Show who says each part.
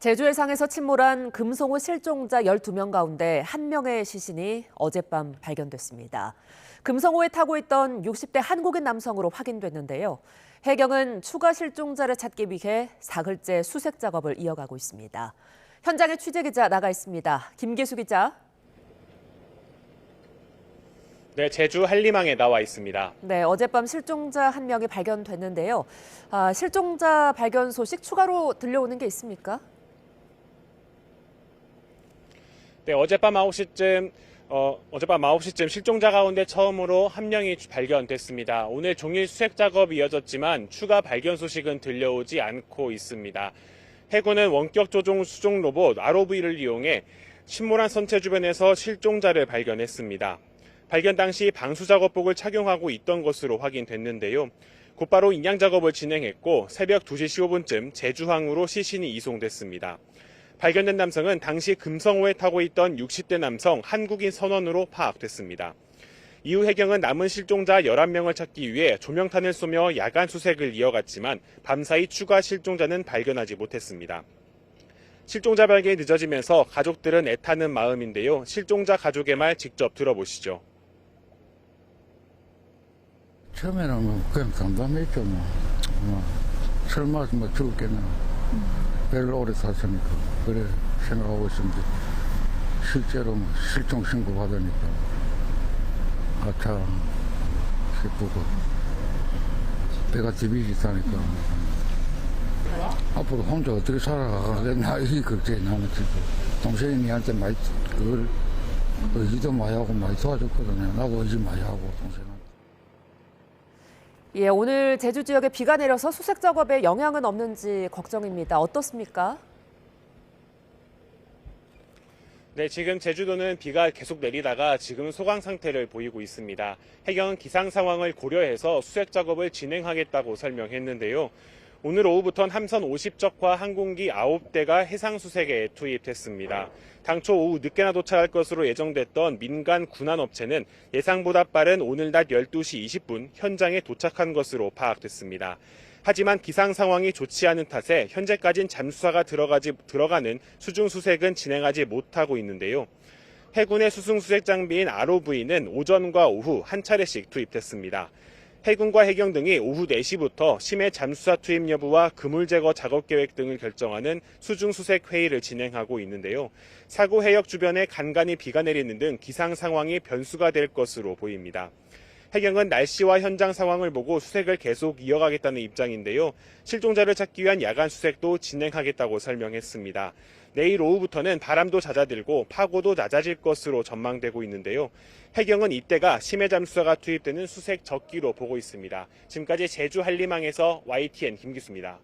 Speaker 1: 제주 해상에서 침몰한 금성호 실종자 12명 가운데 1명의 시신이 어젯밤 발견됐습니다. 금성호에 타고 있던 60대 한국인 남성으로 확인됐는데요. 해경은 추가 실종자를 찾기 위해 사흘째 수색 작업을 이어가고 있습니다. 현장에 취재기자 나가 있습니다. 김기수 기자.
Speaker 2: 네, 제주 한림항에 나와 있습니다.
Speaker 1: 네, 어젯밤 실종자 1명이 발견됐는데요. 실종자 발견 소식 추가로 들려오는 게 있습니까?
Speaker 2: 네, 어젯밤 9시쯤 실종자 가운데 처음으로 1명이 발견됐습니다. 오늘 종일 수색 작업이 이어졌지만 추가 발견 소식은 들려오지 않고 있습니다. 해군은 원격 조종 수종 로봇 ROV를 이용해 침몰한 선체 주변에서 실종자를 발견했습니다. 발견 당시 방수 작업복을 착용하고 있던 것으로 확인됐는데요. 곧바로 인양 작업을 진행했고 새벽 2시 15분쯤 제주항으로 시신이 이송됐습니다. 발견된 남성은 당시 금성호에 타고 있던 60대 남성 한국인 선원으로 파악됐습니다. 이후 해경은 남은 실종자 11명을 찾기 위해 조명탄을 쏘며 야간 수색을 이어갔지만 밤사이 추가 실종자는 발견하지 못했습니다. 실종자 발견이 늦어지면서 가족들은 애타는 마음인데요. 실종자 가족의 말 직접 들어보시죠.
Speaker 3: 처음에는 그냥 담담했죠. 설마 죽었겠나. 별로 오래 살았으니까 그래 생각하고 있었는데 실제로 실종 신고 받으니까 아차 싶고 배가 디비지다니까 앞으로 혼자 어떻게 살아가겠나 이 걱정이 나는 진짜. 동생이 니한테 많이 그걸 의지도 많이 하고 많이 도와줬거든요. 나도 의지 많이 하고 동생한테.
Speaker 1: 예, 오늘 제주 지역에 비가 내려서 수색 작업에 영향은 없는지 걱정입니다. 어떻습니까?
Speaker 2: 네, 지금 제주도는 비가 계속 내리다가 지금 소강 상태를 보이고 있습니다. 해경은 기상 상황을 고려해서 수색 작업을 진행하겠다고 설명했는데요. 오늘 오후부터는 함선 50척과 항공기 9대가 해상 수색에 투입됐습니다. 당초 오후 늦게나 도착할 것으로 예정됐던 민간 군안업체는 예상보다 빠른 오늘 낮 12시 20분 현장에 도착한 것으로 파악됐습니다. 하지만 기상 상황이 좋지 않은 탓에 현재까진 잠수사가 들어가는 수중 수색은 진행하지 못하고 있는데요. 해군의 수중 수색 장비인 ROV는 오전과 오후 한 차례씩 투입됐습니다. 해군과 해경 등이 오후 4시부터 심해 잠수사 투입 여부와 그물 제거 작업 계획 등을 결정하는 수중 수색 회의를 진행하고 있는데요. 사고 해역 주변에 간간히 비가 내리는 등 기상 상황이 변수가 될 것으로 보입니다. 해경은 날씨와 현장 상황을 보고 수색을 계속 이어가겠다는 입장인데요. 실종자를 찾기 위한 야간 수색도 진행하겠다고 설명했습니다. 내일 오후부터는 바람도 잦아들고 파고도 낮아질 것으로 전망되고 있는데요. 해경은 이때가 심해 잠수사가 투입되는 수색 적기로 보고 있습니다. 지금까지 제주 한림항에서 YTN 김기수입니다.